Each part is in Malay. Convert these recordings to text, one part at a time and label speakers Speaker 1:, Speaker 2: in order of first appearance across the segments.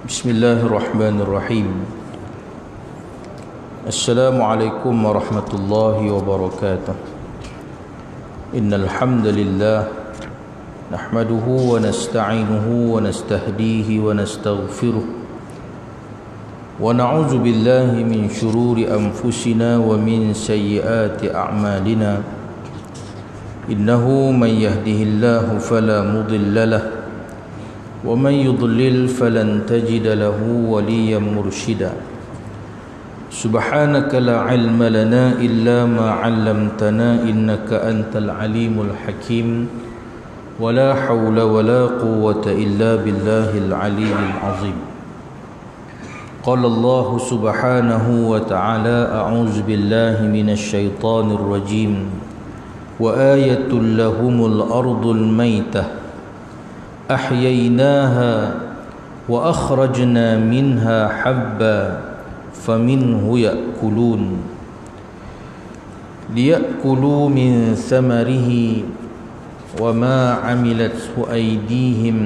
Speaker 1: Bismillahirrahmanirrahim. Assalamualaikum warahmatullahi wabarakatuh. Innal hamdalillah nahmaduhu wa nasta'inuhu wa nastahdihi wa nastaghfiruh wa na'udzu billahi min shururi anfusina wa min sayyiati a'malina. Innahu man yahdihillahu fala mudilla lahu ومن يضلل فلن تجد له وليا مرشدا سبحانك لا علم لنا إلا ما علمتنا إنك أنت العليم الحكيم ولا حول ولا قوة إلا بالله العلي العظيم قال الله سبحانه وتعالى أعوذ بالله من الشيطان الرجيم وآية لهم الأرض الميتة أحييناها وأخرجنا منها حبا فمنه يأكلون ليأكلوا من ثمره وما عملته أيديهم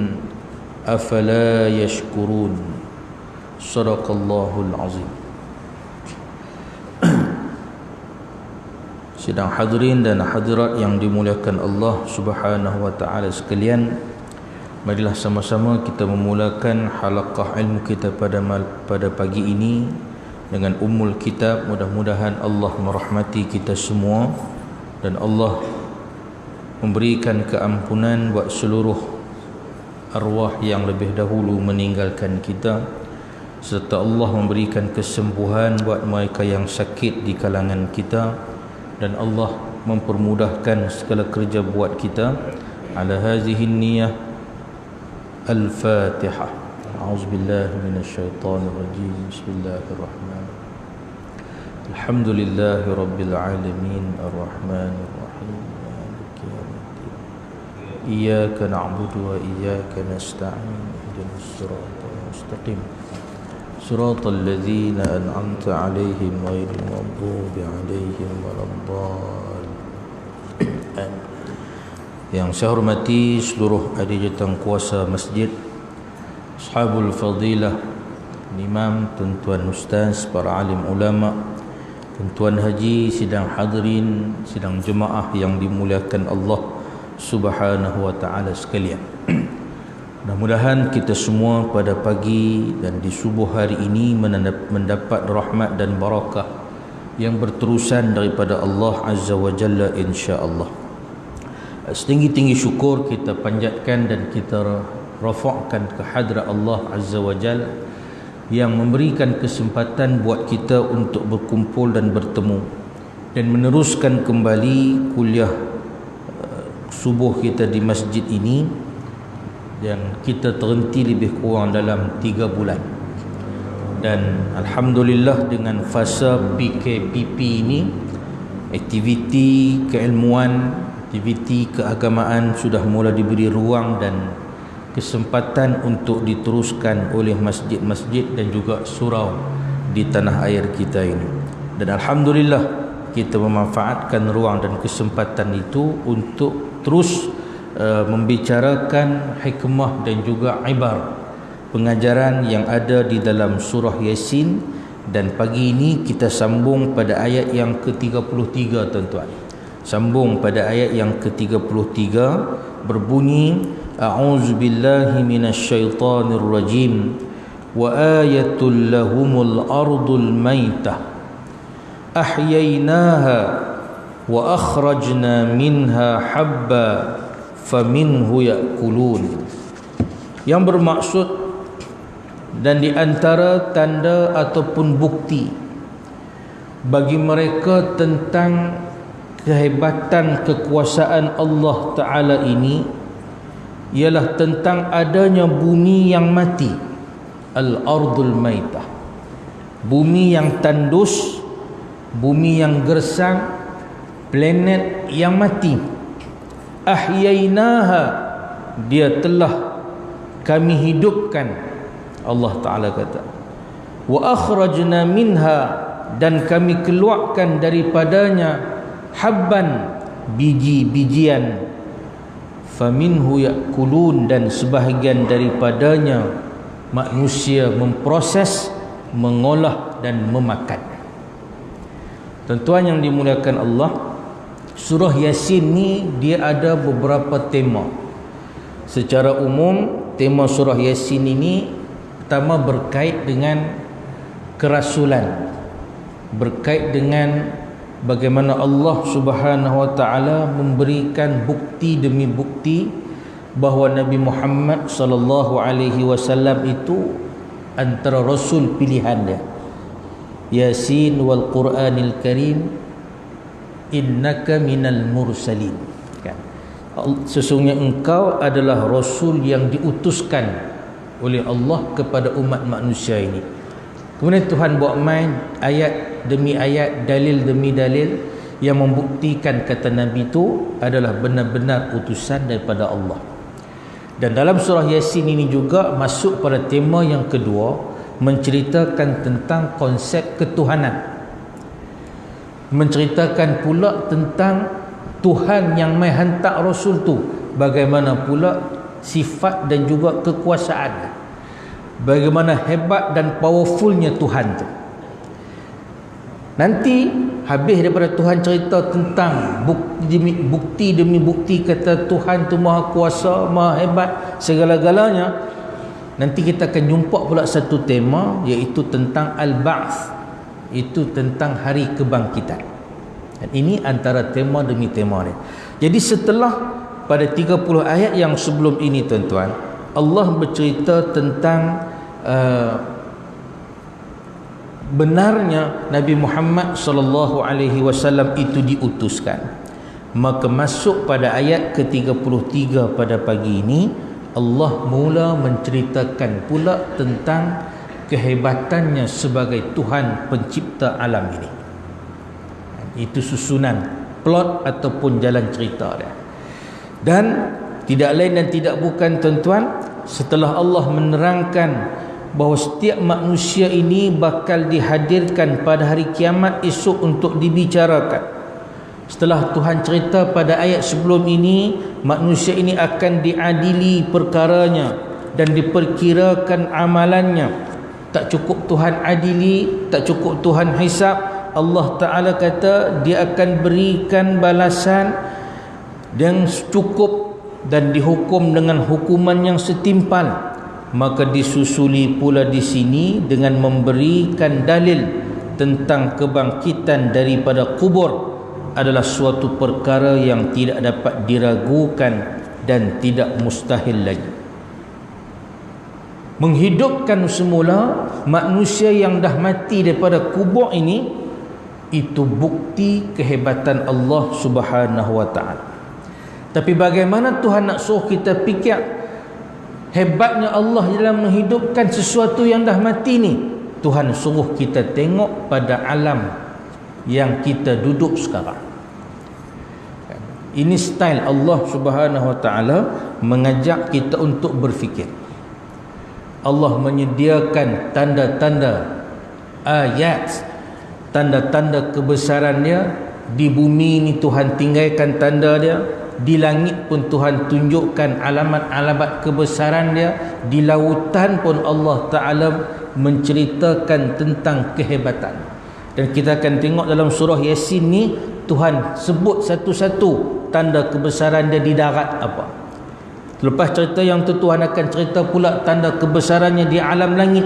Speaker 1: أفلا يشكرون صدق الله العظيم. Sidang hadirin dan hadirat yang dimuliakan Allah Subhanahu wa taala sekalian, marilah sama-sama kita memulakan halaqah ilmu kita pada pagi ini dengan ummul kitab. Mudah-mudahan Allah merahmati kita semua dan Allah memberikan keampunan buat seluruh arwah yang lebih dahulu meninggalkan kita, serta Allah memberikan kesembuhan buat mereka yang sakit di kalangan kita, dan Allah mempermudahkan segala kerja buat kita. Ala hazihi niyah. الفاتحة. أعوذ بالله من الشيطان الرجيم. بسم الله الرحمن الرحيم. الحمد لله رب العالمين الرحمن الرحيم مالك يوم الدين إياك نعبد وإياك نستعين اهدنا الصراط المستقيم صراط الذين أنعمت عليهم غير المغضوب عليهم ولا الضالين. Yang saya hormati seluruh adijatan kuasa masjid, ashabul fadilah, imam, tuan-tuan ustaz, para alim ulama, tuan-tuan haji, sidang hadirin, sidang jemaah yang dimuliakan Allah Subhanahu wa taala sekalian. Mudah-mudahan kita semua pada pagi dan di subuh hari ini mendapat rahmat dan barakah yang berterusan daripada Allah Azza wa Jalla, insya-Allah. Setinggi-tinggi syukur kita panjatkan dan kita rafa'kan ke hadrat Allah Azza wa Jalla yang memberikan kesempatan buat kita untuk berkumpul dan bertemu dan meneruskan kembali kuliah subuh kita di masjid ini, yang kita terhenti lebih kurang dalam 3 bulan. Dan alhamdulillah dengan fasa PKPP ini, aktiviti keilmuan, aktiviti keagamaan sudah mula diberi ruang dan kesempatan untuk diteruskan oleh masjid-masjid dan juga surau di tanah air kita ini. Dan alhamdulillah kita memanfaatkan ruang dan kesempatan itu untuk terus membicarakan hikmah dan juga ibar pengajaran yang ada di dalam surah Yasin. Dan pagi ini kita sambung pada ayat yang ke-33, tuan-tuan. Sambung pada ayat yang ke-33, berbunyi a'udzu billahi minasyaitonir rajim wa ayatul lahumul ardul maitah ahyainaha wa akhrajna minha habba faminhu ya'kulun. Yang bermaksud dan di antara tanda ataupun bukti bagi mereka tentang kehebatan kekuasaan Allah Ta'ala ini ialah tentang adanya bumi yang mati, al-ardul maitah, bumi yang tandus, bumi yang gersang, planet yang mati. Ahyainaha, dia telah kami hidupkan, Allah Ta'ala kata. Wa akhrajna minha, dan kami keluarkan daripadanya habban, biji-bijian, faminhu ya'kulun, dan sebahagian daripadanya manusia memproses, mengolah dan memakan. Tuan-tuan yang dimuliakan Allah, surah Yasin ni dia ada beberapa tema. Secara umum, tema surah Yasin ini pertama berkait dengan kerasulan, berkait dengan bagaimana Allah Subhanahu wa taala memberikan bukti demi bukti bahawa Nabi Muhammad sallallahu alaihi wasallam itu antara rasul pilihan dia. Yasin wal Quranil Karim innaka minal mursalin, kan? Sesungguhnya engkau adalah rasul yang diutuskan oleh Allah kepada umat manusia ini. Kemudian Tuhan buat main ayat demi ayat, dalil demi dalil yang membuktikan kata Nabi itu adalah benar-benar utusan daripada Allah. Dan dalam surah Yasin ini juga masuk pada tema yang kedua, menceritakan tentang konsep ketuhanan, menceritakan pula tentang Tuhan yang mai hantar Rasul tu, bagaimana pula sifat dan juga kekuasaan, bagaimana hebat dan powerfulnya Tuhan tu. Nanti habis daripada Tuhan cerita tentang bukti demi bukti kata Tuhan tu maha kuasa, maha hebat, segala-galanya, nanti kita akan jumpa pula satu tema, iaitu tentang Al-Ba'ts, itu tentang hari kebangkitan. Dan ini antara tema demi tema ni. Jadi setelah pada 30 ayat yang sebelum ini, tuan-tuan, Allah bercerita tentang benarnya Nabi Muhammad sallallahu alaihi wasallam itu diutuskan. Maka masuk pada ayat ke-33 pada pagi ini, Allah mula menceritakan pula tentang kehebatannya sebagai Tuhan pencipta alam ini. Itu susunan plot ataupun jalan cerita dia. Dan tidak lain dan tidak bukan, tuan-tuan, setelah Allah menerangkan bahawa setiap manusia ini bakal dihadirkan pada hari kiamat esok untuk dibicarakan. Setelah Tuhan cerita pada ayat sebelum ini, manusia ini akan diadili perkaranya dan diperkirakan amalannya. Tak cukup Tuhan adili, tak cukup Tuhan hisap, Allah Ta'ala kata dia akan berikan balasan yang cukup dan dihukum dengan hukuman yang setimpal. Maka disusuli pula di sini dengan memberikan dalil tentang kebangkitan daripada kubur adalah suatu perkara yang tidak dapat diragukan dan tidak mustahil lagi. Menghidupkan semula manusia yang dah mati daripada kubur ini, itu bukti kehebatan Allah Subhanahu wa taala. Tapi bagaimana Tuhan nak suruh kita fikir hebatnya Allah dalam menghidupkan sesuatu yang dah mati ni? Tuhan suruh kita tengok pada alam yang kita duduk sekarang. Ini style Allah Subhanahu wa taala mengajak kita untuk berfikir. Allah menyediakan tanda-tanda, ayat, tanda-tanda kebesarannya. Di bumi ini Tuhan tinggalkan tanda dia, di langit pun Tuhan tunjukkan alamat-alamat kebesaran dia, di lautan pun Allah Ta'ala menceritakan tentang kehebatan. Dan kita akan tengok dalam surah Yasin ni, Tuhan sebut satu-satu tanda kebesaran dia di darat apa. Lepas cerita yang tu, Tuhan akan cerita pula tanda kebesarannya di alam langit.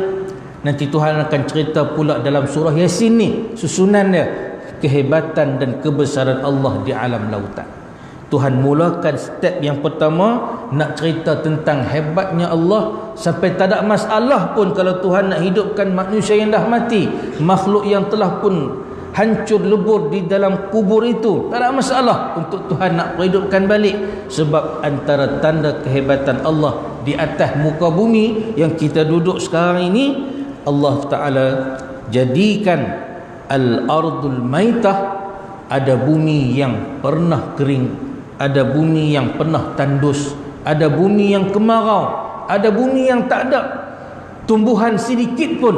Speaker 1: Nanti Tuhan akan cerita pula dalam surah Yasin ni, susunan dia, kehebatan dan kebesaran Allah di alam lautan. Tuhan mulakan step yang pertama, nak cerita tentang hebatnya Allah, sampai tak ada masalah pun kalau Tuhan nak hidupkan manusia yang dah mati, makhluk yang telah pun hancur lebur di dalam kubur itu, tak ada masalah untuk Tuhan nak hidupkan balik. Sebab antara tanda kehebatan Allah di atas muka bumi yang kita duduk sekarang ini, Allah Ta'ala jadikan al-ardul maitah, ada bumi yang pernah kering, ada bumi yang pernah tandus, ada bumi yang kemarau, ada bumi yang tak ada tumbuhan sedikit pun,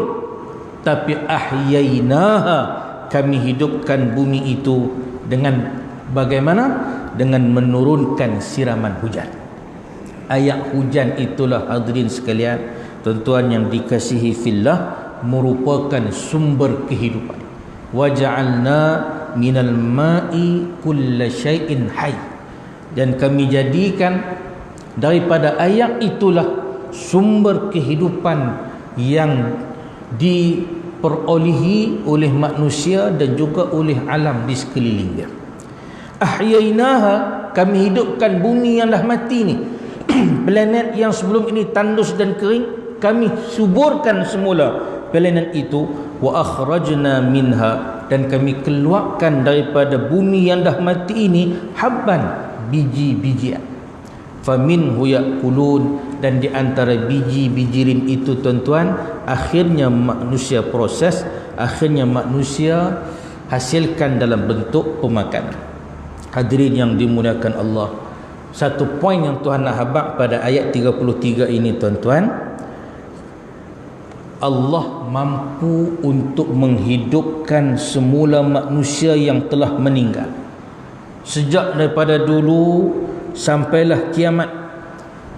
Speaker 1: tapi ahyainaha, kami hidupkan bumi itu dengan bagaimana? Dengan menurunkan siraman hujan. Ayat hujan itulah hadirin sekalian tuan-tuan yang dikasihi fillah, merupakan sumber kehidupan. Wa ja'alna minal ma'i kulla syai'in hayy, dan kami jadikan daripada air itulah sumber kehidupan yang diperolehi oleh manusia dan juga oleh alam di sekelilingnya. Ahyainaha, kami hidupkan bumi yang dah mati ni. Planet yang sebelum ini tandus dan kering, kami suburkan semula planet itu. Wa akhrajna minha, dan kami keluarkan daripada bumi yang dah mati ini habban, biji-bijian. Faminhu ya'kulun, dan di antara biji-bijirin itu tuan-tuan, akhirnya manusia proses, akhirnya manusia hasilkan dalam bentuk pemakanan. Hadirin yang dimuliakan Allah, satu poin yang Tuhan nak habaq pada ayat 33 ini tuan-tuan, Allah mampu untuk menghidupkan semula manusia yang telah meninggal. Sejak daripada dulu sampailah kiamat,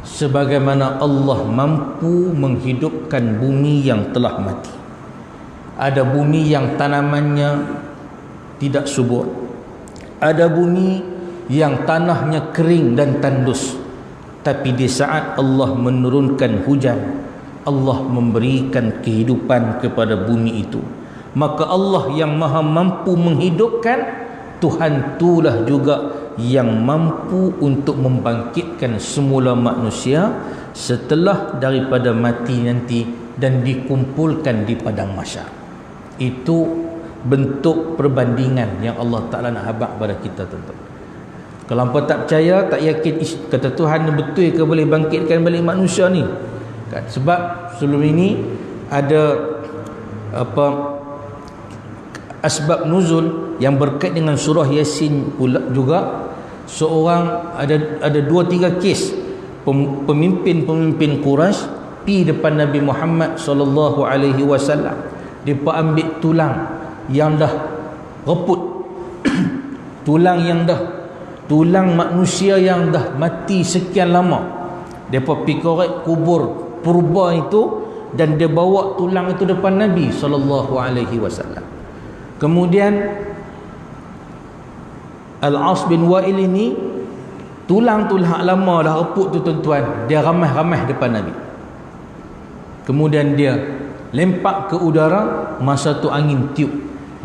Speaker 1: sebagaimana Allah mampu menghidupkan bumi yang telah mati. Ada bumi yang tanamannya tidak subur, ada bumi yang tanahnya kering dan tandus, tapi di saat Allah menurunkan hujan, Allah memberikan kehidupan kepada bumi itu. Maka Allah yang maha mampu menghidupkan, Tuhan itulah juga yang mampu untuk membangkitkan semula manusia setelah daripada mati nanti dan dikumpulkan di padang mahsyar. Itu bentuk perbandingan yang Allah Ta'ala nak habaq pada kita tuan-tuan. Kalau hampa tak percaya, tak yakin kata Tuhan betul ke boleh bangkitkan balik manusia ni, kan? Sebab sebelum ini ada asbab nuzul yang berkait dengan surah Yasin pula juga. Seorang ada 2-3 kes pemimpin-pemimpin Quraisy pi depan Nabi Muhammad sallallahu alaihi wasallam. Depa ambil tulang yang dah reput tulang manusia yang dah mati sekian lama. Depa pi korek kubur purba itu dan dia bawa tulang itu depan Nabi sallallahu alaihi wasallam. Kemudian Al-As bin Wa'il ini, tulang-tulang lama dah reput tu tuan-tuan, dia ramai-ramai depan Nabi. Kemudian dia lempak ke udara, masa tu angin tiup.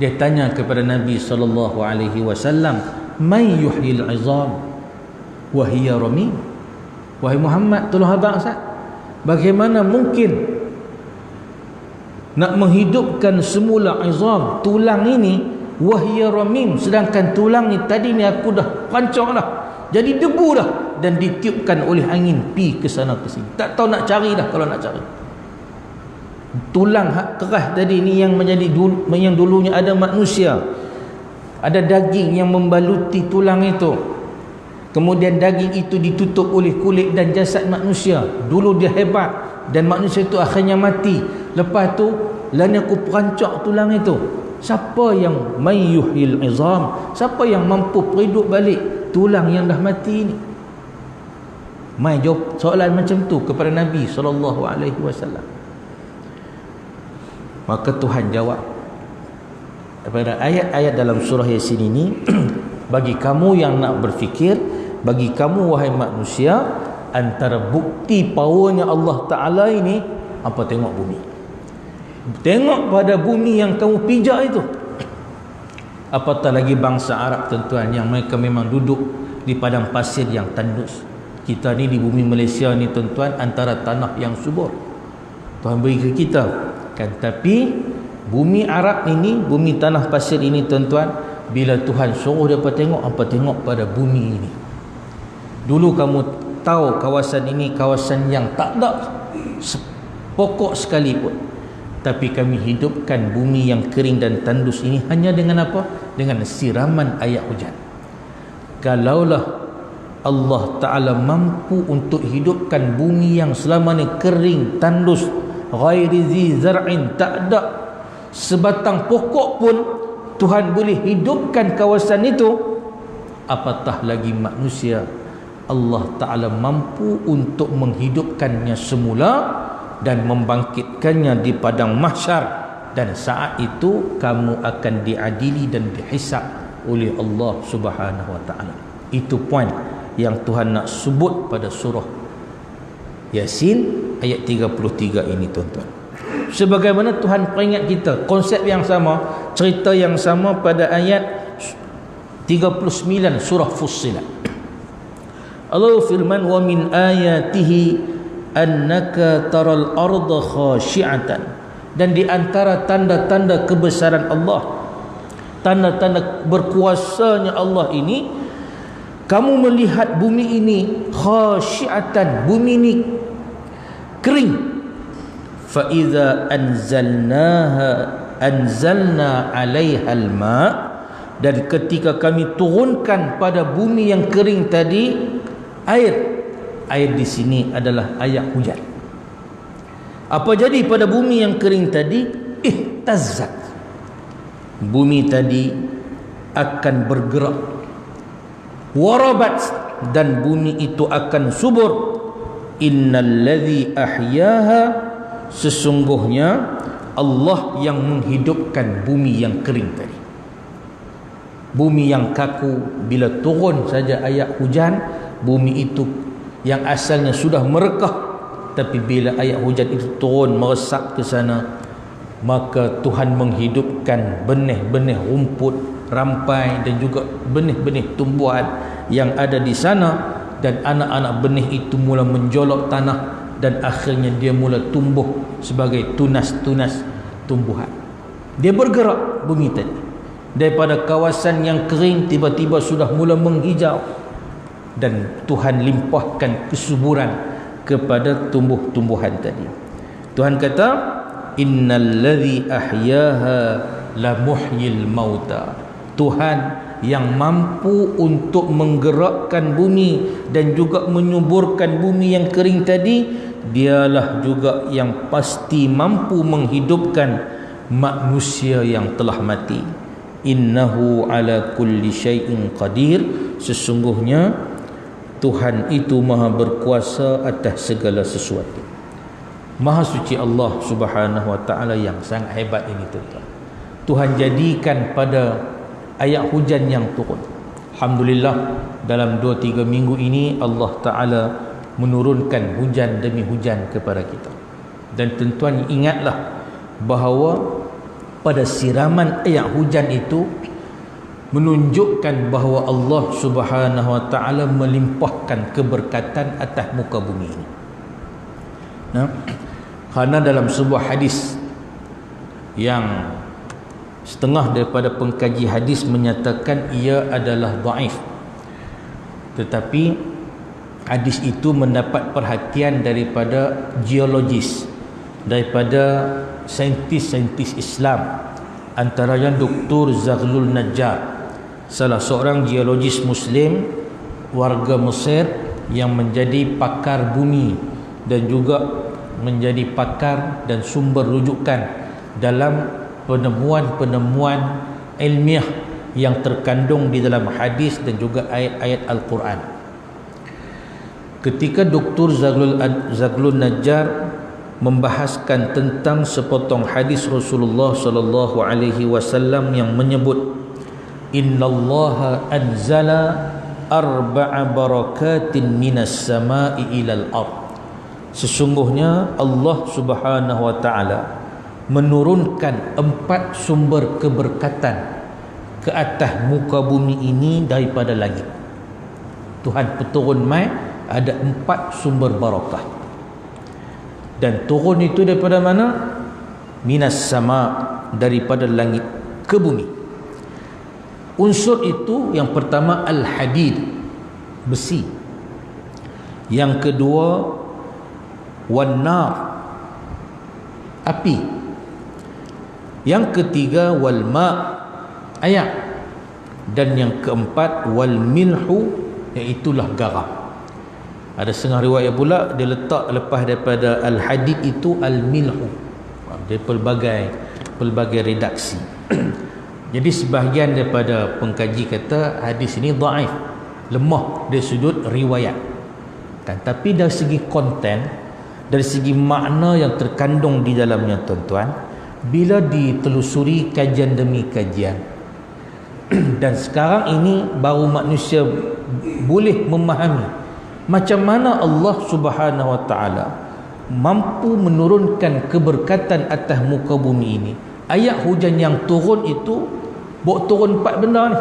Speaker 1: Dia tanya kepada Nabi sallallahu alaihi wasallam, "May yuhyil 'izam wa hiya ramim?" Wahai Muhammad, tolong abang Ustaz, bagaimana mungkin nak menghidupkan semula izam, tulang ini, wahya ramim, sedangkan tulang ni tadi ni aku dah rancang dah, jadi debu dah, dan ditiupkan oleh angin pi ke sana ke sini. Tak tahu nak cari dah kalau nak cari. Tulang keras tadi ni yang yang dulunya ada manusia, ada daging yang membaluti tulang itu. Kemudian daging itu ditutup oleh kulit dan jasad manusia. Dulu dia hebat dan manusia itu akhirnya mati. Lepas tu lani aku perancak tulang itu. Siapa yang mayyuhil izam? Siapa yang mampu perhidup balik tulang yang dah mati ni? Mai jawab soalan macam tu kepada Nabi sallallahu alaihi wasallam. Maka Tuhan jawab daripada ayat-ayat dalam surah Yasin ini, bagi kamu yang nak berfikir, bagi kamu wahai manusia, antara bukti powernya Allah Ta'ala ini, apa? Tengok bumi. Tengok pada bumi yang kamu pijak itu. Apatah lagi bangsa Arab tuan-tuan, yang mereka memang duduk di padang pasir yang tandus. Kita ni di bumi Malaysia ni tuan-tuan, antara tanah yang subur Tuhan beri ke kita, kan? Tapi bumi Arab ini, bumi tanah pasir ini tuan-tuan, bila Tuhan suruh depa tengok, apa? Tengok pada bumi ini. Dulu kamu tahu kawasan ini kawasan yang tak ada pokok sekalipun, tapi kami hidupkan bumi yang kering dan tandus ini hanya dengan apa? Dengan siraman air hujan. Kalaulah Allah Ta'ala mampu untuk hidupkan bumi yang selama ni kering, tandus, ghairi zi zar'in, tak ada sebatang pokok pun, Tuhan boleh hidupkan kawasan itu, apatah lagi manusia. Allah Ta'ala mampu untuk menghidupkannya semula dan membangkitkannya di padang mahsyar, dan saat itu kamu akan diadili dan dihisab oleh Allah Subhanahu wa taala. Itu poin yang Tuhan nak sebut pada surah Yasin ayat 33 ini, tuan-tuan. Sebagaimana Tuhan peringat kita konsep yang sama, cerita yang sama pada ayat 39 surah Fussilat. Allah firman, wa min ayatihi annaka taral arda khashi'atan, dan di antara tanda-tanda kebesaran Allah, tanda-tanda berkuasanya Allah ini, kamu melihat bumi ini khashi'atan, bumi ini kering. Fa idza anzalna 'alaiha al-ma', dan ketika kami turunkan pada bumi yang kering tadi air di sini adalah air hujan. Apa jadi pada bumi yang kering tadi? Ihtazzat, bumi tadi akan bergerak. Warabat, dan bumi itu akan subur. Innalladzi ahyaha, sesungguhnya Allah yang menghidupkan bumi yang kering tadi. Bumi yang kaku, bila turun saja air hujan, bumi itu yang asalnya sudah merekah, tapi bila air hujan itu turun meresap ke sana, maka Tuhan menghidupkan benih-benih rumput, rampai, dan juga benih-benih tumbuhan yang ada di sana, dan anak-anak benih itu mula menjolok tanah, dan akhirnya dia mula tumbuh sebagai tunas-tunas tumbuhan. Dia bergerak bumi tadi, daripada kawasan yang kering tiba-tiba sudah mula menghijau, dan Tuhan limpahkan kesuburan kepada tumbuh-tumbuhan tadi. Tuhan kata, innalladzi ahyaha la muhyil mauta. Tuhan yang mampu untuk menggerakkan bumi dan juga menyuburkan bumi yang kering tadi, dialah juga yang pasti mampu menghidupkan manusia yang telah mati. Innahu ala kulli syai'in qadir, sesungguhnya Tuhan itu maha berkuasa atas segala sesuatu. Maha suci Allah Subhanahu wa taala yang sangat hebat ini, tuan-tuan. Tuhan jadikan pada ayat hujan yang turun, alhamdulillah, dalam 2-3 minggu ini Allah taala menurunkan hujan demi hujan kepada kita. Dan tuan-tuan ingatlah bahawa pada siraman ayat hujan itu menunjukkan bahawa Allah Subhanahu wa taala melimpahkan keberkatan atas muka bumi ini. Kerana dalam sebuah hadis yang setengah daripada pengkaji hadis menyatakan ia adalah dhaif, tetapi hadis itu mendapat perhatian daripada geologis, daripada saintis-saintis Islam, antaranya Dr. Zaghlul Najjar, salah seorang geologis Muslim warga Mesir yang menjadi pakar bumi dan juga menjadi pakar dan sumber rujukan dalam penemuan-penemuan ilmiah yang terkandung di dalam hadis dan juga ayat-ayat Al-Quran. Ketika Dr. Zaghlul Najjar membahaskan tentang sepotong hadis Rasulullah sallallahu alaihi wasallam yang menyebut, innallaha anzala arba'a barakatin minas sama'i ilal ard, sesungguhnya Allah Subhanahu wa taala menurunkan 4 sumber keberkatan ke atas muka bumi ini daripada langit. Tuhan turun mai ada 4 sumber barakah, dan turun itu daripada mana? Minas sama, daripada langit ke bumi. Unsur itu yang pertama al-hadid, besi. Yang kedua wan-nar, api. Yang ketiga wal ma', air. Dan yang keempat wal milhu, iaitulah garam. Ada setengah riwayat pula dia letak lepas daripada al-hadid itu al-milhu. Dia pelbagai redaksi. Jadi sebahagian daripada pengkaji kata hadis ini dhaif, lemah dari sudut riwayat. Tapi dari segi konten dari segi makna yang terkandung di dalamnya tuan-tuan, bila ditelusuri kajian demi kajian. Dan sekarang ini baru manusia boleh memahami macam mana Allah Subhanahu Wa Taala mampu menurunkan keberkatan atas muka bumi ini. Ayat hujan yang turun itu bawa turun 4 benda ni.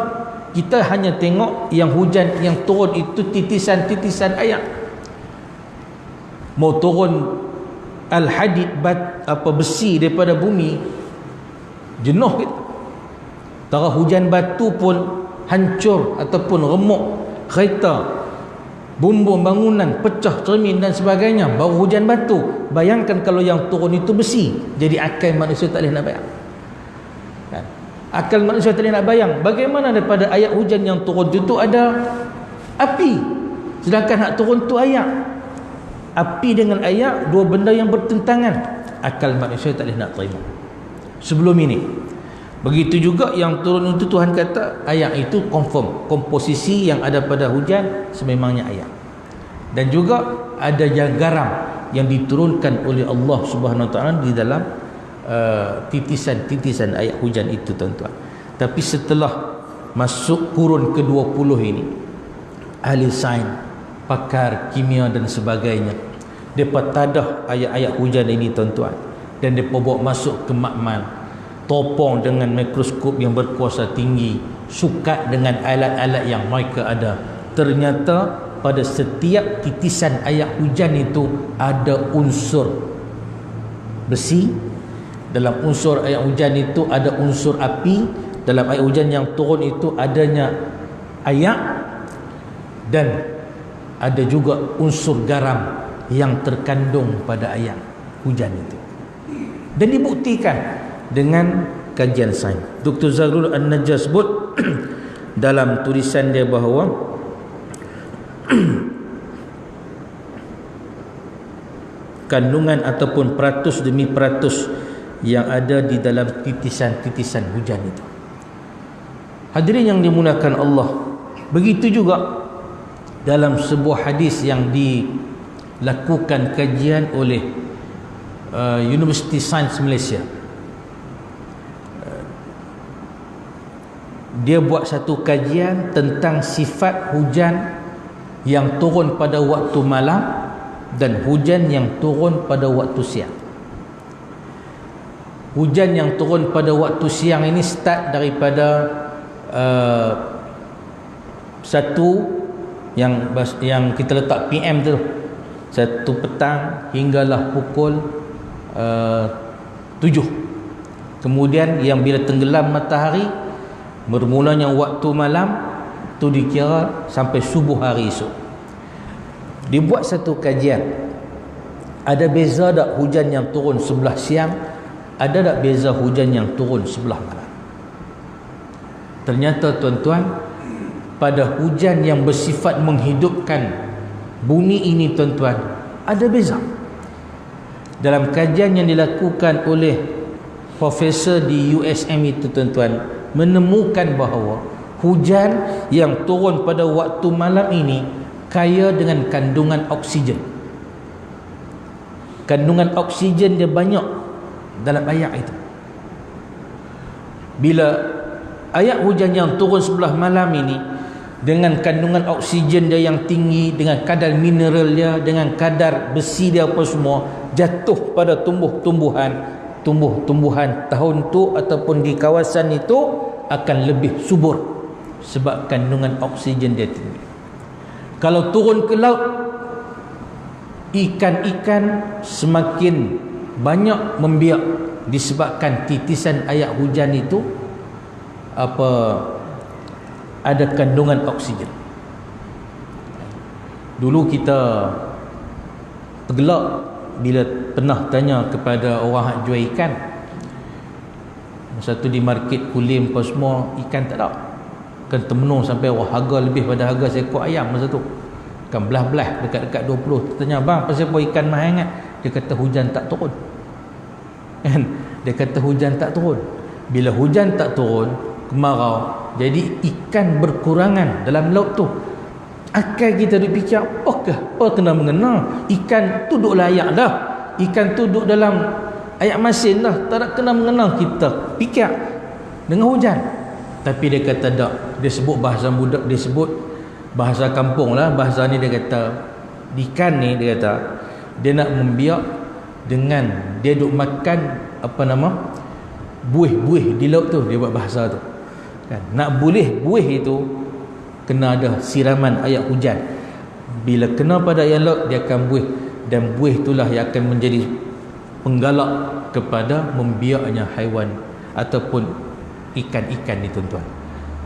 Speaker 1: Kita hanya tengok yang hujan yang turun itu titisan-titisan ayat. Mau turun al-hadid besi daripada bumi, jenuh kita. Tara hujan batu pun hancur ataupun remuk kereta, bumbung bangunan, pecah cermin dan sebagainya, baru hujan batu. Bayangkan kalau yang turun itu besi, jadi akal manusia tak boleh nak bayang. Kan? Akal manusia tak boleh nak bayang bagaimana daripada ayat hujan yang turun itu ada api, sedangkan hak turun tu ayat. Api dengan ayat, dua benda yang bertentangan. Akal manusia tak boleh nak terima sebelum ini. Begitu juga yang turun itu, Tuhan kata ayat itu confirm komposisi yang ada pada hujan sememangnya ayat. Dan juga ada yang garam yang diturunkan oleh Allah Subhanahu Wa Taala di dalam titisan-titisan ayat hujan itu, tuan-tuan. Tapi setelah masuk kurun ke-20 ini, ahli sains, pakar kimia dan sebagainya, mereka tadah ayat-ayat hujan ini, tuan-tuan, dan mereka bawa masuk ke makmal, topong dengan mikroskop yang berkuasa tinggi, sukat dengan alat-alat yang mereka ada. Ternyata pada setiap titisan ayat hujan itu ada unsur besi. Dalam unsur ayat hujan itu ada unsur api. Dalam ayat hujan yang turun itu adanya ayat, dan ada juga unsur garam yang terkandung pada ayat hujan itu. Dan dibuktikan dengan kajian sains. Dr. Zaghrul An-Najjar sebut dalam tulisan dia bahawa kandungan ataupun peratus demi peratus yang ada di dalam titisan-titisan hujan itu. Hadirin yang dimuliakan Allah, begitu juga dalam sebuah hadis yang dilakukan kajian oleh Universiti Sains Malaysia. Dia buat satu kajian tentang sifat hujan yang turun pada waktu malam dan hujan yang turun pada waktu siang. Hujan yang turun pada waktu siang ini start daripada satu yang kita letak PM tu, 1 petang hinggalah pukul 7. Kemudian yang bila tenggelam matahari, bermulanya waktu malam tu dikira sampai subuh hari esok. Dibuat satu kajian, ada beza tak hujan yang turun sebelah siang, ada tak beza hujan yang turun sebelah malam. Ternyata, tuan-tuan, pada hujan yang bersifat menghidupkan bumi ini, tuan-tuan, ada beza. Dalam kajian yang dilakukan oleh profesor di USM itu, tuan-tuan, menemukan bahawa hujan yang turun pada waktu malam ini kaya dengan kandungan oksigen. Kandungan oksigen dia banyak dalam ayat itu. Bila ayat hujan yang turun sebelah malam ini dengan kandungan oksigen dia yang tinggi, dengan kadar mineral dia, dengan kadar besi dia apa semua, jatuh pada tumbuh-tumbuhan tahun tu ataupun di kawasan itu akan lebih subur sebab kandungan oksigen dia tinggi. Kalau turun ke laut, ikan-ikan semakin banyak membiak disebabkan titisan ayat hujan itu ada kandungan oksigen. Dulu kita tergelak bila pernah tanya kepada orang hak jual ikan. Masa tu di market Kulim apa semua, ikan tak ada. Kan termenung sampai harga lebih pada harga seekor ayam masa tu. Kan belah-belah dekat-dekat 20. Tanya, bang, pasal apa ikan mahal sangat? Dia kata hujan tak turun. Kan? Dia kata hujan tak turun. Bila hujan tak turun, kemarau, jadi ikan berkurangan dalam laut tu. Akal kita duk fikir, apa kena mengena? Ikan tu duk layak dah. Ikan tu duk dalam ayat masin dah. Tak nak kena mengena kita fikir dengan hujan. Tapi dia kata tak. Dia sebut bahasa budak, dia sebut bahasa kampung lah. Bahasa ni dia kata, ikan ni dia kata, dia nak membiak dengan dia duk makan buih-buih di laut tu. Dia buat bahasa tu kan. Nak boleh buih itu kena ada siraman ayat hujan. Bila kena pada ayat laut, dia akan buih. Dan buih itulah yang akan menjadi penggalak kepada membiaknya haiwan ataupun ikan-ikan ni tuan-tuan.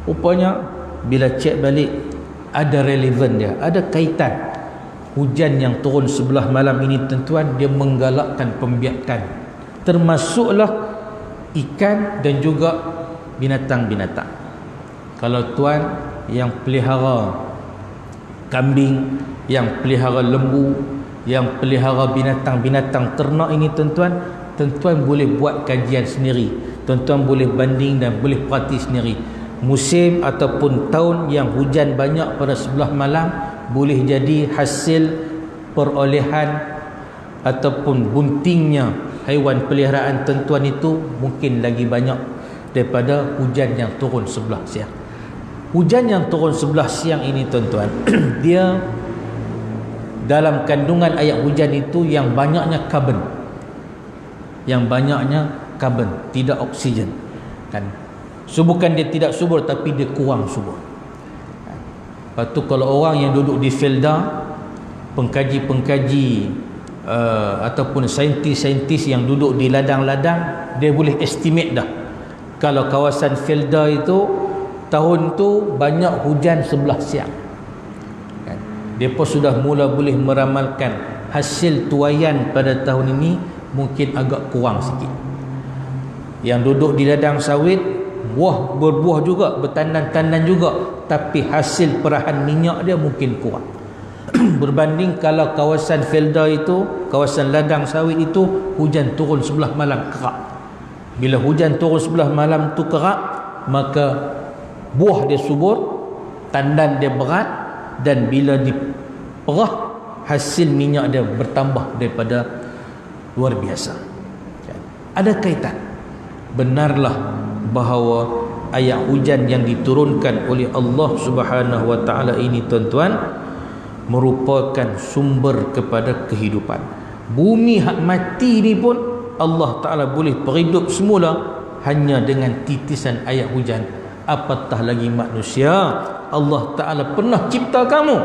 Speaker 1: Rupanya bila cek balik, ada relevan dia, ada kaitan. Hujan yang turun sebelah malam ini tuan-tuan, dia menggalakkan pembiakan, termasuklah ikan dan juga binatang-binatang. Kalau tuan yang pelihara kambing, yang pelihara lembu, yang pelihara binatang-binatang ternak ini tuan-tuan, tuan-tuan boleh buat kajian sendiri. Tuan-tuan boleh banding dan boleh perhati sendiri. Musim ataupun tahun yang hujan banyak pada sebelah malam, boleh jadi hasil perolehan ataupun buntingnya haiwan peliharaan tuan-tuan itu mungkin lagi banyak daripada hujan yang turun sebelah siang. Hujan yang turun sebelah siang ini tuan-tuan, dia dalam kandungan ayat hujan itu yang banyaknya karbon. Yang banyaknya karbon, tidak oksigen. Kan? So bukan dia tidak subur, tapi dia kurang subur. Lepas tu kalau orang yang duduk di Felda, pengkaji-pengkaji ataupun saintis-saintis yang duduk di ladang-ladang, dia boleh estimate dah. Kalau kawasan Felda itu tahun tu banyak hujan sebelah siang kan? Mereka sudah mula boleh meramalkan hasil tuaian pada tahun ini mungkin agak kurang sikit. Yang duduk di ladang sawit, berbuah juga, bertandan-tandan juga, tapi hasil perahan minyak dia mungkin kurang. Berbanding kalau kawasan Felda itu, kawasan ladang sawit itu, hujan turun sebelah malam kerak. Bila hujan turun sebelah malam tu kerak, maka buah dia subur, tandan dia berat, dan bila diperah, hasil minyak dia bertambah daripada luar biasa. Ada kaitan. Benarlah bahawa ayat hujan yang diturunkan oleh Allah Subhanahu wa taala ini tuan-tuan merupakan sumber kepada kehidupan. Bumi hak mati ni pun Allah taala boleh berhidup semula hanya dengan titisan ayat hujan. Apatah lagi manusia. Allah taala pernah cipta kamu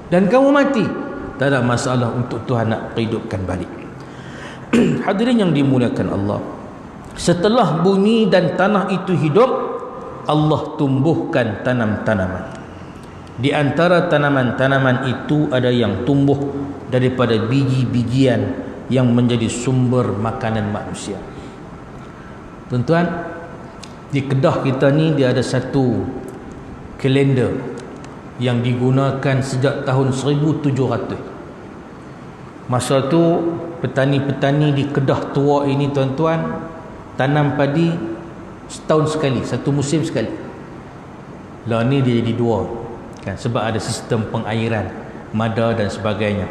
Speaker 1: dan kamu mati, tak ada masalah untuk Tuhan nak hidupkan balik. Hadirin yang dimuliakan Allah, setelah bumi dan tanah itu hidup, Allah tumbuhkan tanam-tanaman. Di antara tanaman-tanaman itu ada yang tumbuh daripada biji-bijian yang menjadi sumber makanan manusia. Tuan-tuan, di Kedah kita ni dia ada satu kalender yang digunakan sejak tahun 1700. Masa tu petani-petani di Kedah tua ini tuan-tuan tanam padi setahun sekali, satu musim sekali. Lah ni dia jadi dua kan, sebab ada sistem pengairan, mada dan sebagainya.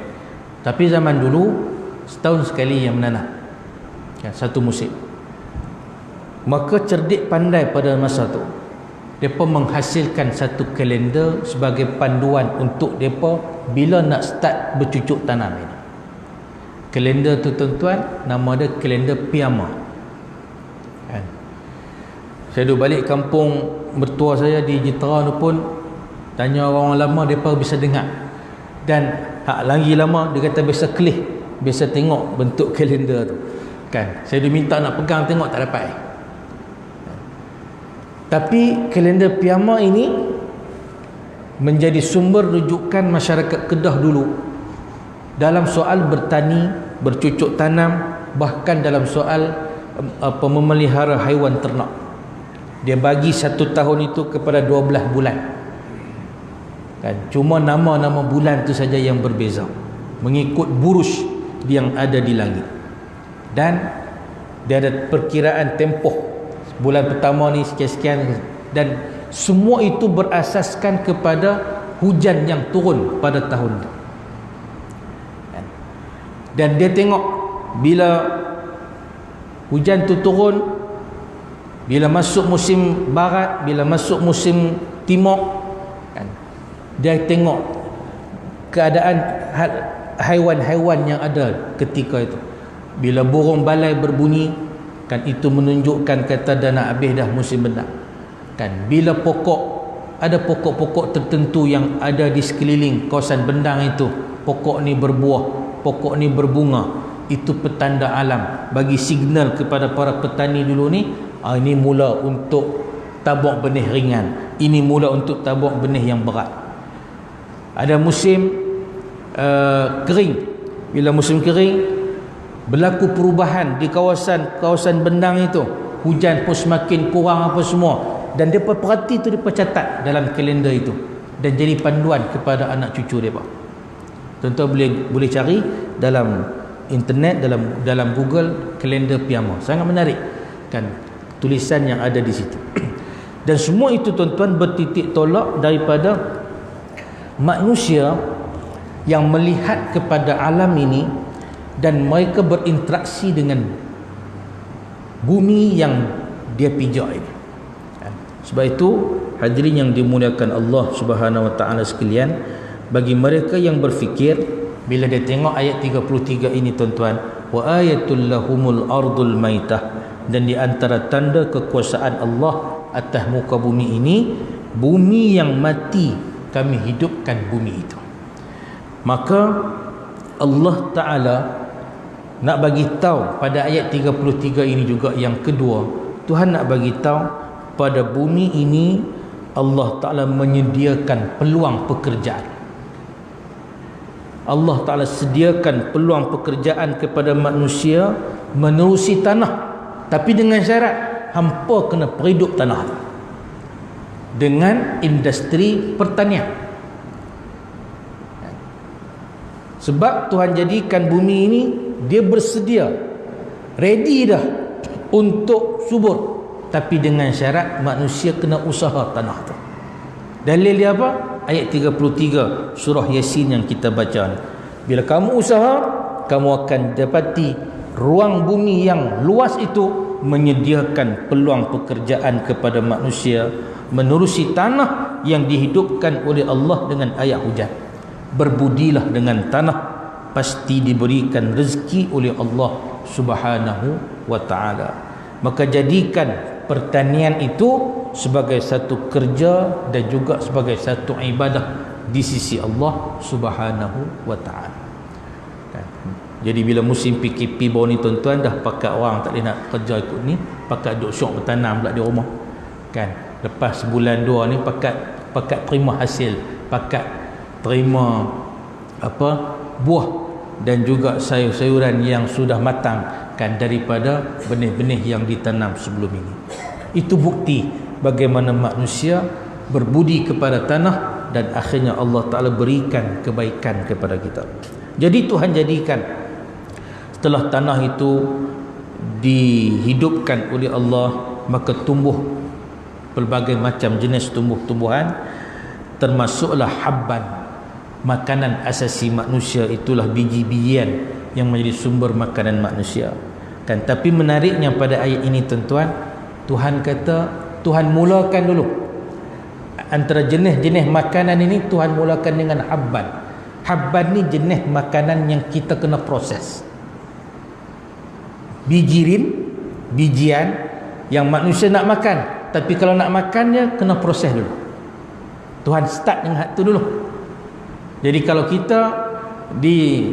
Speaker 1: Tapi zaman dulu setahun sekali yang menanam kan, satu musim. Maka cerdik pandai pada masa tu, mereka menghasilkan satu kalender sebagai panduan untuk mereka bila nak start bercucuk tanam ini. Kalender tu tuan-tuan, nama dia kalender Piyama kan. Saya duduk balik kampung mertua saya di Jitera tu pun tanya orang lama, mereka bisa dengar. Dan hak lagi lama dia kata biasa kelih, biasa tengok bentuk kalender tu kan. Saya duduk minta nak pegang tengok, tak dapat. Tapi kalender Piyama ini menjadi sumber rujukan masyarakat Kedah dulu dalam soal bertani, bercucuk tanam, bahkan dalam soal memelihara haiwan ternak. Dia bagi satu tahun itu kepada 12 bulan kan. Cuma nama-nama bulan itu saja yang berbeza mengikut burus yang ada di langit. Dan dia ada perkiraan tempoh, bulan pertama ni sekian-sekian, dan semua itu berasaskan kepada hujan yang turun pada tahun itu. Dan dia tengok bila hujan tu turun, bila masuk musim barat, bila masuk musim timur, dia tengok keadaan haiwan-haiwan yang ada ketika itu. Bila burung balai berbunyi, kan itu menunjukkan kata dah nak habis dah musim bendang. Kan bila ada pokok-pokok tertentu yang ada di sekeliling kawasan bendang itu, pokok ni berbuah, pokok ni berbunga, itu petanda alam bagi signal kepada para petani dulu ni, ini mula untuk tabur benih ringan, ini mula untuk tabur benih yang berat. Ada musim kering. Bila musim kering, berlaku perubahan di kawasan bendang itu, hujan pun semakin kurang apa semua, dan dia perhati tu, dia catat dalam kalender itu dan jadi panduan kepada anak cucu dia. Tuan-tuan boleh cari dalam internet, dalam Google, kalender Piyama. Sangat menarik kan tulisan yang ada di situ. Dan semua itu tuan-tuan bertitik tolak daripada manusia yang melihat kepada alam ini dan mereka berinteraksi dengan bumi yang dia pijak ini. Sebab itu hadirin yang dimuliakan Allah Subhanahu wa taala sekalian, bagi mereka yang berfikir, bila dia tengok ayat 33 ini tuan-tuan, wa ayatul lahumul ardul maitah, dan di antara tanda kekuasaan Allah atas muka bumi ini, bumi yang mati kami hidupkan bumi itu. Maka Allah Ta'ala nak bagi tahu pada ayat 33 ini juga, yang kedua, Tuhan nak bagi tahu pada bumi ini Allah Ta'ala menyediakan peluang pekerjaan. Allah Ta'ala sediakan peluang pekerjaan kepada manusia menerusi tanah, tapi dengan syarat hampa kena perhidup tanah itu dengan industri pertanian. Sebab Tuhan jadikan bumi ini, dia bersedia, ready dah untuk subur, tapi dengan syarat manusia kena usaha tanah tu. Dalil dia apa? Ayat 33 surah Yasin yang kita baca ni. Bila kamu usaha, kamu akan dapati ruang bumi yang luas itu menyediakan peluang pekerjaan kepada manusia menerusi tanah yang dihidupkan oleh Allah dengan air hujan. Berbudilah dengan tanah, pasti diberikan rezeki oleh Allah Subhanahu wa taala. Maka jadikan pertanian itu sebagai satu kerja dan juga sebagai satu ibadah di sisi Allah Subhanahu wa taala. Jadi bila musim PKP baru ni tuan-tuan, dah pakat orang tak boleh nak kerja ikut ni, pakat duk syok bertanam pula di rumah. Kan? Lepas sebulan dua ni pakat terima hasil, pakat terima buah dan juga sayur-sayuran yang sudah matang kan daripada benih-benih yang ditanam sebelum ini. Itu bukti bagaimana manusia berbudi kepada tanah dan akhirnya Allah Ta'ala berikan kebaikan kepada kita. Jadi Tuhan jadikan setelah tanah itu dihidupkan oleh Allah, maka tumbuh pelbagai macam jenis tumbuh-tumbuhan, termasuklah habban, makanan asasi manusia, itulah biji-bijian yang menjadi sumber makanan manusia kan. Tapi menariknya pada ayat ini tuan-tuan, Tuhan kata, Tuhan mulakan dulu antara jenis-jenis makanan ini, Tuhan mulakan dengan habban. Habban ni jenis makanan yang kita kena proses. Bijian yang manusia nak makan, tapi kalau nak makannya kena proses dulu. Tuhan start dengan hak tu dulu. Jadi kalau kita di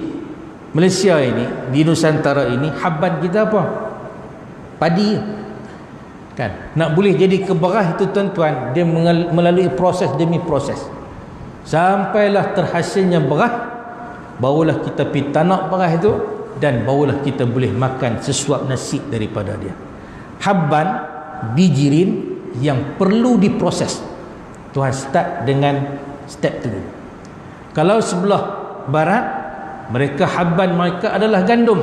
Speaker 1: Malaysia ini, di Nusantara ini, habban kita apa? Padi kan. Nak boleh jadi ke beras itu tuan-tuan, dia melalui proses demi proses. Sampailah terhasilnya beras, barulah kita pergi tanak beras itu, dan barulah kita boleh makan sesuap nasi daripada dia. Habban, bijirin yang perlu diproses. Tuhan start dengan step tu. Kalau sebelah barat, mereka habban mereka adalah gandum.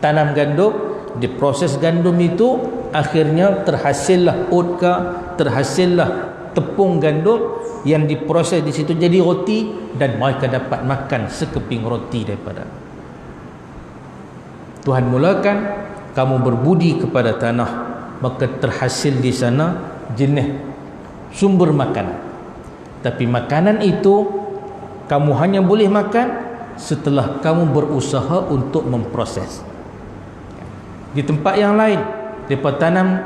Speaker 1: Tanam gandum, diproses gandum itu, akhirnya terhasillah oat ke, terhasillah tepung gandum yang diproses di situ jadi roti, dan mereka dapat makan sekeping roti daripada. Tuhan mulakan kamu berbudi kepada tanah, maka terhasil di sana jenis sumber makanan. Tapi makanan itu kamu hanya boleh makan setelah kamu berusaha untuk memproses. Di tempat yang lain, mereka tanam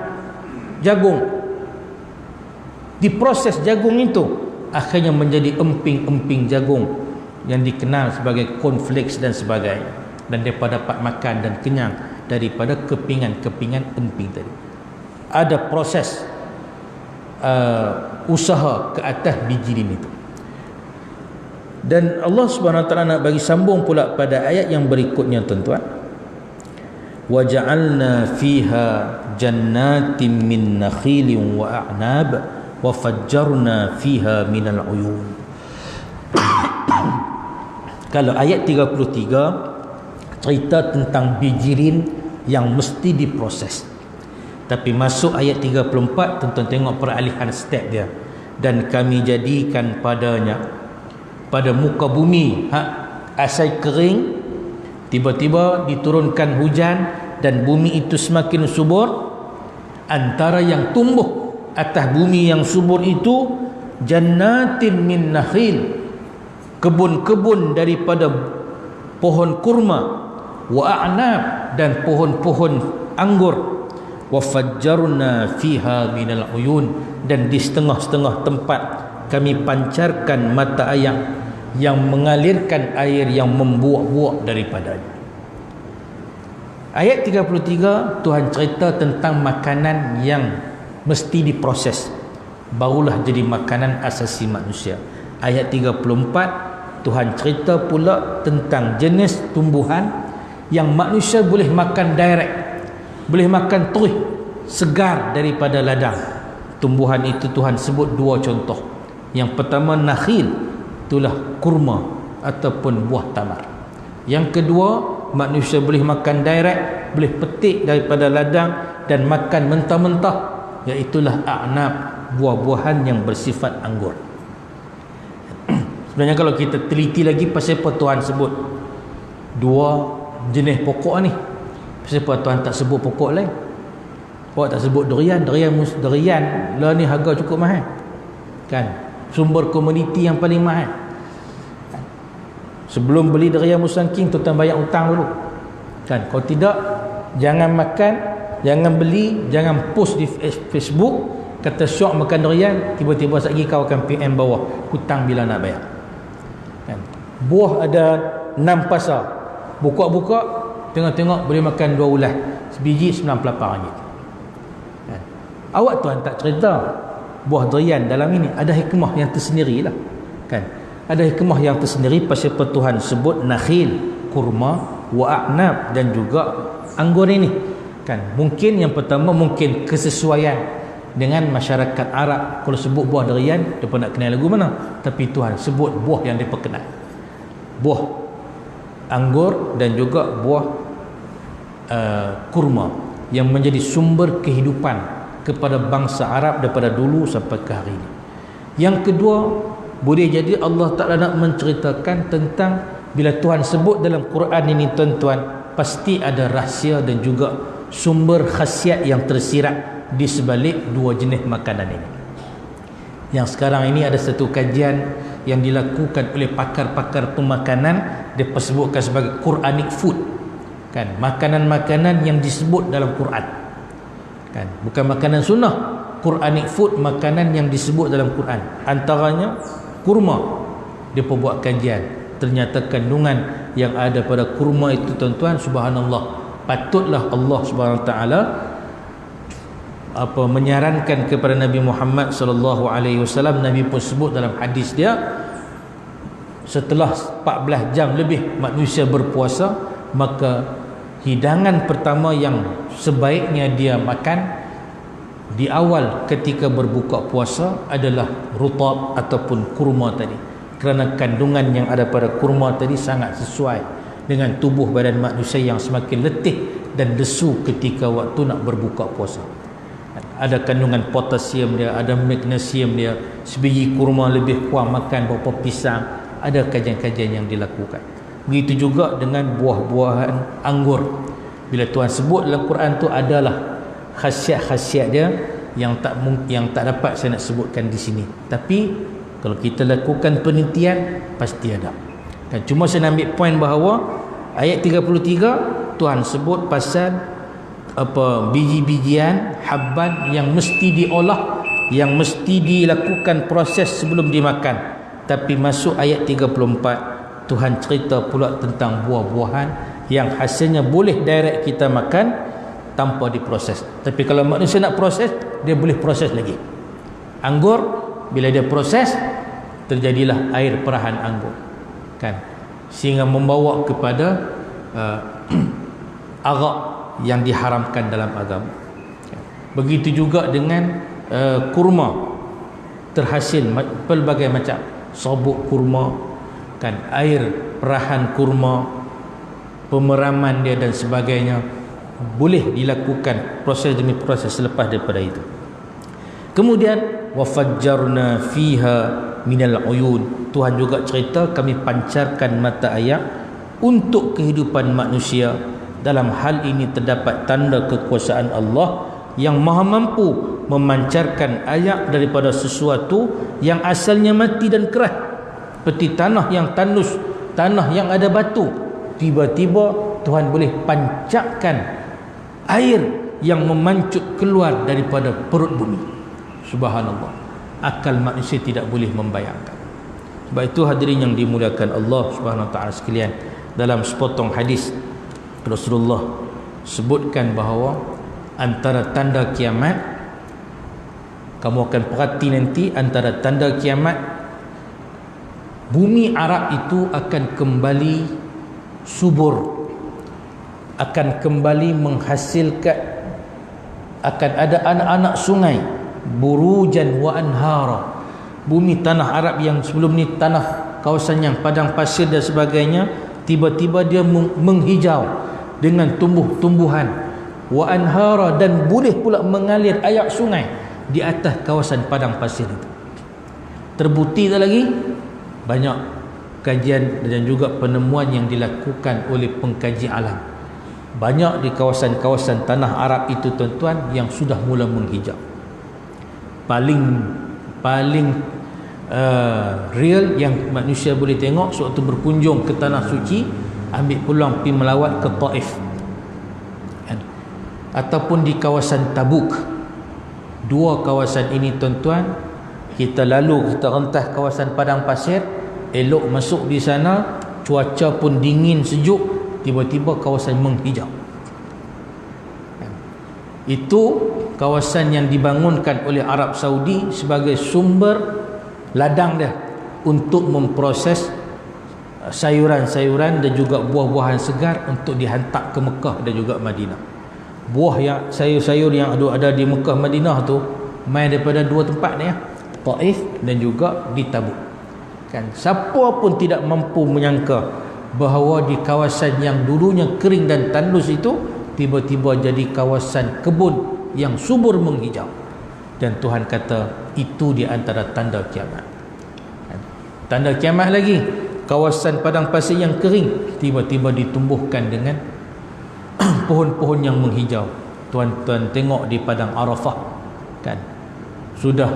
Speaker 1: jagung, diproses jagung itu akhirnya menjadi emping-emping jagung yang dikenal sebagai cornflakes dan sebagainya, dan mereka dapat makan dan kenyang daripada kepingan-kepingan emping tadi. Ada proses usaha ke atas bijirin itu. Dan Allah Subhanahu Wa Taala nak bagi sambung pula pada ayat yang berikutnya, tuan-tuan. Wa ja'alna fiha jannatin min nakhilin wa a'nab wa fajjarna fiha minal uyun. Kalau ayat 33 cerita tentang bijirin yang mesti diproses. Tapi masuk ayat 34, tuan-tuan tengok peralihan step dia. Dan kami jadikan padanya, pada muka bumi asal kering, tiba-tiba diturunkan hujan dan bumi itu semakin subur. Antara yang tumbuh atas bumi yang subur itu jannatin min nakhil, kebun-kebun daripada pohon kurma, wa a'nab, dan pohon-pohon anggur, wa fajjarna fiha minal uyun, dan di setengah-setengah tempat kami pancarkan mata air yang mengalirkan air yang membuak-buak daripadanya. Ayat 33 Tuhan cerita tentang makanan yang mesti diproses, barulah jadi makanan asasi manusia. Ayat 34 Tuhan cerita pula tentang jenis tumbuhan yang manusia boleh makan direct, boleh makan terus segar daripada ladang. Tumbuhan itu Tuhan sebut dua contoh. Yang pertama nakhil, itulah kurma ataupun buah tamar. Yang kedua, manusia boleh makan direct, boleh petik daripada ladang dan makan mentah-mentah, iaitulah a'nab, buah-buahan yang bersifat anggur. Sebenarnya kalau kita teliti lagi, pasal apa Tuhan sebut dua jenis pokok ni? Pasal apa Tuhan tak sebut pokok lain? Awak tak sebut durian lah, ni harga cukup mahal kan, sumber komoditi yang paling mahal. Sebelum beli durian Musang King, tuan bayar hutang dulu kan. Kalau tidak, jangan makan, jangan beli, jangan post di Facebook kata syok makan durian, tiba-tiba lagi kau akan PM bawah hutang bila nak bayar kan. Buah ada 6 pasar, buka-buka tengok-tengok boleh makan 2 ulas, sebiji RM98 kan. Awak Tuhan tak cerita buah durian dalam ini ada hikmah yang tersendiri lah kan. Ada hikmah yang tersendiri pasal Tuhan sebut nakhil, kurma, wa a'nab, dan juga anggur ini kan. Mungkin yang pertama, mungkin kesesuaian dengan masyarakat Arab. Kalau sebut buah durian, mereka nak kenal lagu mana, tapi Tuhan sebut buah yang mereka kenal, buah anggur dan juga buah kurma, yang menjadi sumber kehidupan kepada bangsa Arab daripada dulu sampai ke hari ini. Yang kedua, boleh jadi Allah Ta'ala nak menceritakan tentang, bila Tuhan sebut dalam Quran ini, tuan-tuan, pasti ada rahsia dan juga sumber khasiat yang tersirat di sebalik dua jenis makanan ini. Yang sekarang ini ada satu kajian yang dilakukan oleh pakar-pakar pemakanan, dia sebutkan sebagai Quranic food kan, makanan-makanan yang disebut dalam Quran kan, bukan makanan sunnah. Quranic food, makanan yang disebut dalam Quran. Antaranya kurma. Dia buat kajian, ternyata kandungan yang ada pada kurma itu, tuan-tuan, subhanallah, patutlah Allah Subhanahu Wa Taala menyarankan kepada Nabi Muhammad sallallahu alaihi wasallam. Nabi pun sebut dalam hadis dia, setelah 14 jam lebih manusia berpuasa, maka hidangan pertama yang sebaiknya dia makan di awal ketika berbuka puasa adalah rutab ataupun kurma tadi, kerana kandungan yang ada pada kurma tadi sangat sesuai dengan tubuh badan manusia yang semakin letih dan lesu ketika waktu nak berbuka puasa. Ada kandungan potasium dia, ada magnesium dia. Sebiji kurma lebih kurang makan berapa pisang. Ada kajian-kajian yang dilakukan. Begitu juga dengan buah-buahan anggur. Bila Tuhan sebut dalam Quran tu adalah khasiat-khasiat dia yang tak dapat saya nak sebutkan di sini. Tapi kalau kita lakukan penelitian pasti ada. Dan cuma saya nak ambil poin bahawa ayat 33 Tuhan sebut pasal biji-bijian habban yang mesti diolah, yang mesti dilakukan proses sebelum dimakan. Tapi masuk ayat 34 Tuhan cerita pula tentang buah-buahan yang hasilnya boleh direct kita makan tanpa diproses. Tapi kalau manusia nak proses, dia boleh proses lagi. Anggur bila dia proses, terjadilah air perahan anggur, kan, sehingga membawa kepada arak yang diharamkan dalam agama. Begitu juga dengan kurma, terhasil pelbagai macam sabuk kurma, kan, air perahan kurma, pemeraman dia dan sebagainya, boleh dilakukan proses demi proses selepas daripada itu. Kemudian wafajjarna fiha minal uyun, Tuhan juga cerita kami pancarkan mata air untuk kehidupan manusia. Dalam hal ini terdapat tanda kekuasaan Allah yang maha mampu memancarkan air daripada sesuatu yang asalnya mati dan keras, seperti tanah yang tandus, tanah yang ada batu. Tiba-tiba Tuhan boleh pancarkan air yang memancut keluar daripada perut bumi. Subhanallah, akal manusia tidak boleh membayangkan. Sebab itu hadirin yang dimuliakan Allah Subhanahu wa taala sekalian, dalam sepotong hadis Rasulullah sebutkan bahawa antara tanda kiamat, kamu akan perhati nanti, antara tanda kiamat, bumi Arab itu akan kembali subur, akan kembali menghasilkan, akan ada anak-anak sungai, burujan wa anhara. Bumi tanah Arab yang sebelum ni tanah kawasan yang padang pasir dan sebagainya, tiba-tiba dia menghijau dengan tumbuh-tumbuhan, wa anhara, dan boleh pula mengalir air sungai di atas kawasan padang pasir itu. Terbukti tak lagi? Banyak kajian dan juga penemuan yang dilakukan oleh pengkaji alam. Banyak di kawasan-kawasan tanah Arab itu tuan-tuan yang sudah mula menghijau. Paling real yang manusia boleh tengok sewaktu berkunjung ke tanah suci, ambil peluang pergi melawat ke Taif, ataupun di kawasan Tabuk. Dua kawasan ini tuan-tuan, kita lalu, kita rentas kawasan padang pasir, elok masuk di sana, cuaca pun dingin sejuk, tiba-tiba kawasan menghijau. Itu kawasan yang dibangunkan oleh Arab Saudi sebagai sumber ladang dia untuk memproses sayuran-sayuran dan juga buah-buahan segar untuk dihantar ke Mekah dan juga Madinah. Buah yang sayur-sayur yang ada di Mekah Madinah tu main daripada dua tempat ni ya, Taif dan juga di Tabuk. Kan, siapa pun tidak mampu menyangka bahawa di kawasan yang dulunya kering dan tandus itu tiba-tiba jadi kawasan kebun yang subur menghijau. Dan Tuhan kata itu di antara tanda kiamat. Tanda kiamat lagi, kawasan padang pasir yang kering tiba-tiba ditumbuhkan dengan pohon-pohon yang menghijau. Tuan-tuan tengok di padang Arafah, kan, sudah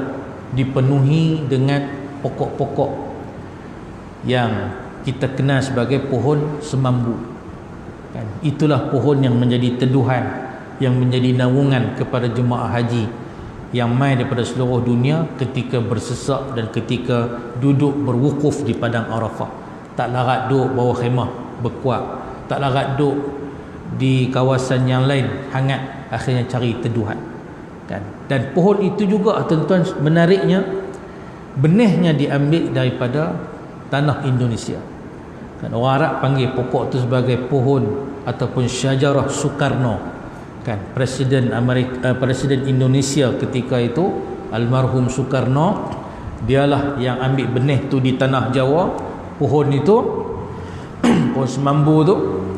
Speaker 1: dipenuhi dengan pokok-pokok yang kita kenal sebagai pohon semambu, kan. Itulah pohon yang menjadi teduhan, yang menjadi naungan kepada jemaah haji yang mai daripada seluruh dunia ketika bersesak dan ketika duduk berwukuf di padang Arafah. Tak larat duduk bawah khemah berkuat, tak larat duduk di kawasan yang lain hangat, akhirnya cari teduhan, kan. Dan pohon itu juga tuan-tuan, menariknya, benihnya diambil daripada tanah Indonesia, kan. Orang Arab panggil pokok itu sebagai pohon ataupun syajarah Soekarno, kan. Presiden Indonesia ketika itu almarhum Soekarno, dialah yang ambil benih tu di tanah Jawa, pohon itu pohon semambu tu,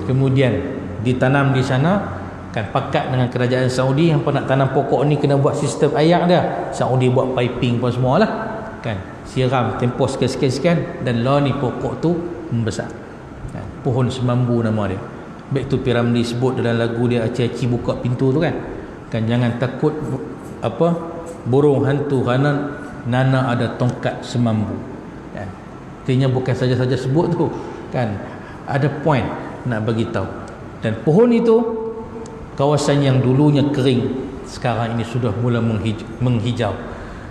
Speaker 1: kemudian ditanam di sana, kan pakat dengan kerajaan Saudi, hampa nak tanam pokok ni kena buat sistem air dia. Saudi buat piping pun semualah kan, siram tempoh sekian-sekian dan lah ni pokok tu membesar kan. Pohon semambu nama dia. Baik tu Piramli sebut dalam lagu dia Aci-aci buka pintu tu kan, jangan takut burung hantu kerana Nana ada tongkat semambu kan. Artinya bukan saja-saja sebut tu kan, ada point nak bagi tahu. Dan pohon itu, kawasan yang dulunya kering sekarang ini sudah mula menghijau.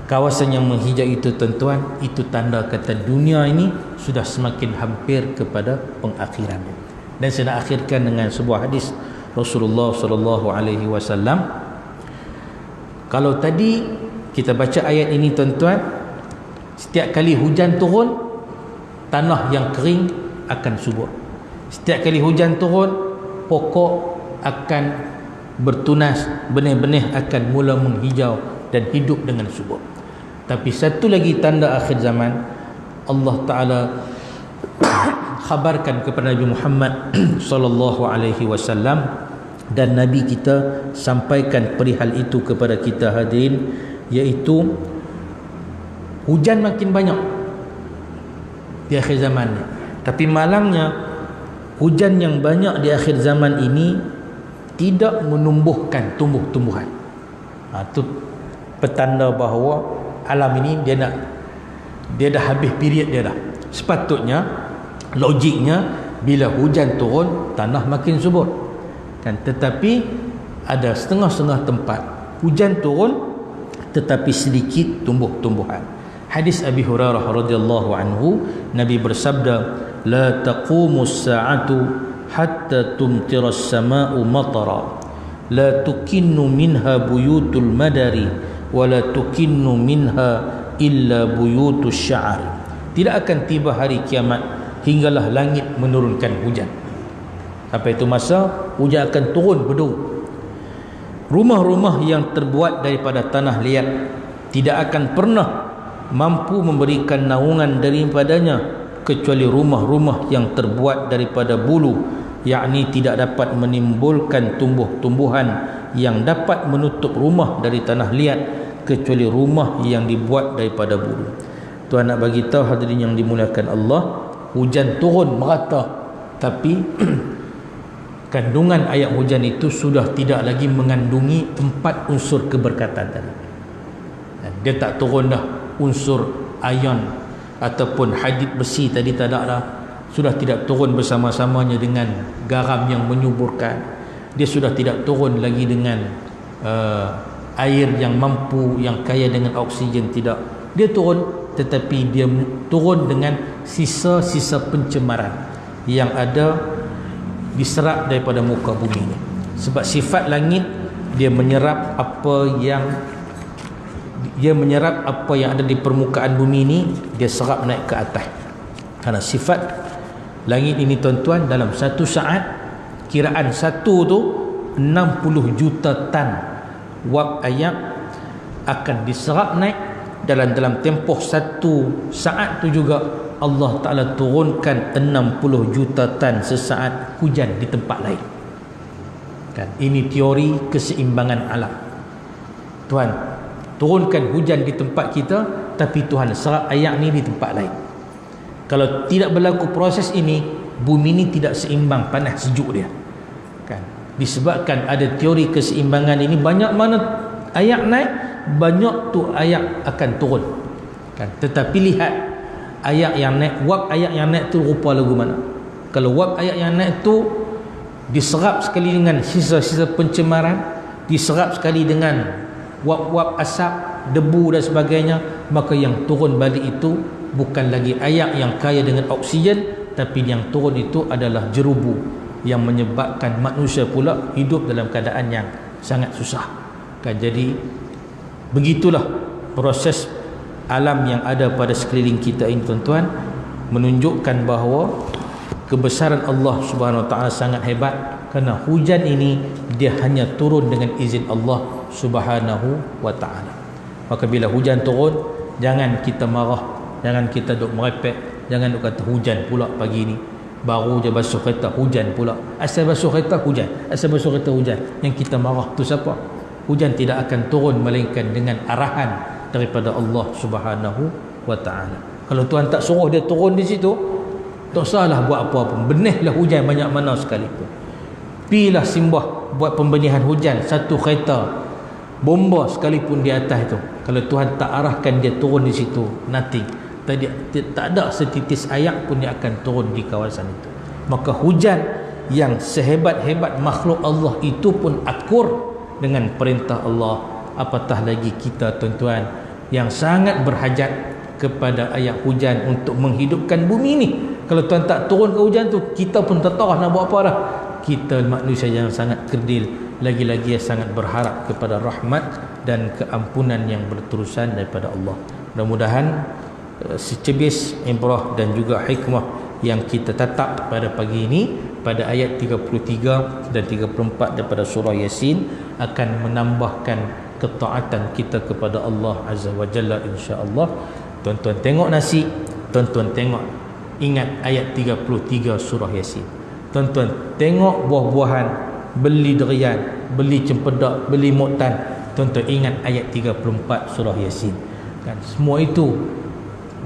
Speaker 1: Kawasan yang menghijau itu tuan-tuan, itu tanda kata dunia ini sudah semakin hampir kepada pengakhiran. Dan saya nak akhirkan dengan sebuah hadis Rasulullah sallallahu alaihi wasallam. Kalau tadi kita baca ayat ini tuan-tuan, setiap kali hujan turun, tanah yang kering akan subur. Setiap kali hujan turun, pokok akan bertunas, benih-benih akan mula menghijau dan hidup dengan subur. Tapi satu lagi tanda akhir zaman, Allah Ta'ala khabarkan kepada Nabi Muhammad sallallahu alaihi wasallam, dan Nabi kita sampaikan perihal itu kepada kita hadirin, iaitu hujan makin banyak di akhir zaman ni. Tapi malangnya, hujan yang banyak di akhir zaman ini tidak menumbuhkan tumbuh-tumbuhan. Itu petanda bahawa alam ini dia dah habis period dia dah. Sepatutnya, logiknya, bila hujan turun, tanah makin subur kan. Tetapi ada setengah-setengah tempat hujan turun tetapi sedikit tumbuh-tumbuhan. Hadis Abi Hurairah radhiyallahu anhu, Nabi bersabda, la taqumus sa'atu hatta tumtira as-sama'u matara, la tukinnu minha buyutul madari wa la tukinnu minha illa buyutus sya'ar. Tidak akan tiba hari kiamat hinggalah langit menurunkan hujan. Sampai itu masa hujan akan turun berdua. Rumah-rumah yang terbuat daripada tanah liat tidak akan pernah mampu memberikan naungan daripadanya kecuali rumah-rumah yang terbuat daripada bulu, yakni tidak dapat menimbulkan tumbuh-tumbuhan yang dapat menutup rumah dari tanah liat kecuali rumah yang dibuat daripada bulu. Tuan nak bagi tahu hadirin yang dimuliakan Allah, hujan turun merata, tapi kandungan ayat hujan itu sudah tidak lagi mengandungi 4 unsur keberkatan tadi. Dia tak turun dah unsur ion ataupun hadid besi tadi, tak ada dah. Sudah tidak turun bersama-samanya dengan garam yang menyuburkan. Dia sudah tidak turun lagi dengan air yang mampu, yang kaya dengan oksigen, tidak. Dia turun, tetapi dia turun dengan sisa-sisa pencemaran yang ada diserap daripada muka bumi ini. Sebab sifat langit, dia menyerap apa yang ada di permukaan bumi ini, dia serap naik ke atas. Karena sifat langit ini tuan-tuan, dalam satu saat, kiraan satu tu 60 juta tan wap air akan diserap naik. Dalam tempoh satu saat tu juga Allah Ta'ala turunkan 60 juta tan sesaat hujan di tempat lain kan. Ini teori keseimbangan alam. Tuhan turunkan hujan di tempat kita, tapi Tuhan serap air ni di tempat lain. Kalau tidak berlaku proses ini, bumi ini tidak seimbang panas sejuk dia kan. Disebabkan ada teori keseimbangan ini, banyak mana air naik, banyak tu air akan turun kan. Tetapi lihat air yang naik, wap air yang naik tu rupa lagu mana. Kalau wap air yang naik tu diserap sekali dengan sisa-sisa pencemaran, diserap sekali dengan wap-wap asap, debu dan sebagainya, maka yang turun balik itu bukan lagi air yang kaya dengan oksigen, tapi yang turun itu adalah jerubu yang menyebabkan manusia pula hidup dalam keadaan yang sangat susah kan. Jadi begitulah proses alam yang ada pada sekeliling kita ini tuan-tuan, menunjukkan bahawa kebesaran Allah Subhanahu Wa Taala sangat hebat. Kerana hujan ini dia hanya turun dengan izin Allah Subhanahu Wa Taala. Maka bila hujan turun, jangan kita marah, jangan kita duk merepek, jangan duk kata hujan pula pagi ni. Baru je basuh kereta, hujan pula. Asal basuh kereta, hujan. Asal basuh kereta, hujan. Yang kita marah tu siapa? Hujan tidak akan turun melainkan dengan arahan daripada Allah Subhanahu wa ta'ala. Kalau Tuhan tak suruh dia turun di situ, tak salah buat apa pun. Benihlah hujan banyak mana sekalipun. Pilah simbah buat pembenihan hujan satu kereta, bomba sekalipun di atas itu. Kalau Tuhan tak arahkan dia turun di situ, nothing. Tak ada setitis air pun yang akan turun di kawasan itu. Maka hujan yang sehebat-hebat makhluk Allah itu pun akur dengan perintah Allah. Apatah lagi kita tuan-tuan yang sangat berhajat kepada ayat hujan untuk menghidupkan bumi ni. Kalau Tuhan tak turun ke hujan tu, kita pun tak tahu nak buat apa dah. Kita manusia yang sangat kerdil, lagi-lagi yang sangat berharap kepada rahmat dan keampunan yang berterusan daripada Allah. Mudah-mudahan secebis ibrah dan juga hikmah yang kita tatap pada pagi ini pada ayat 33 dan 34 daripada surah Yasin akan menambahkan ketaatan kita kepada Allah Azza wa Jalla, insya-Allah. Tuan-tuan tengok nasi, tuan-tuan tengok, ingat ayat 33 surah Yasin. Tuan-tuan tengok buah-buahan, beli durian, beli cempedak, beli muktan, tuan-tuan ingat ayat 34 surah Yasin. Kan semua itu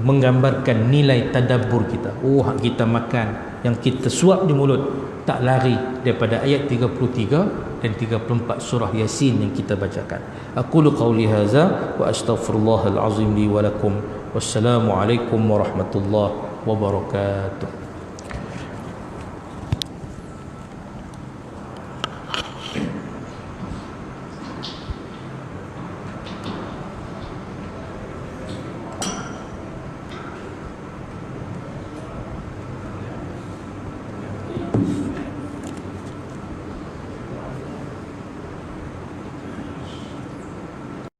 Speaker 1: menggambarkan nilai tadabbur kita. Kita makan, yang kita suap di mulut tak lari daripada ayat 33 dan 34 surah Yasin yang kita bacakan. Aqulu qawli hadza wa astaghfirullahal azim li wa lakum. Wassalamu alaikum warahmatullahi wabarakatuh.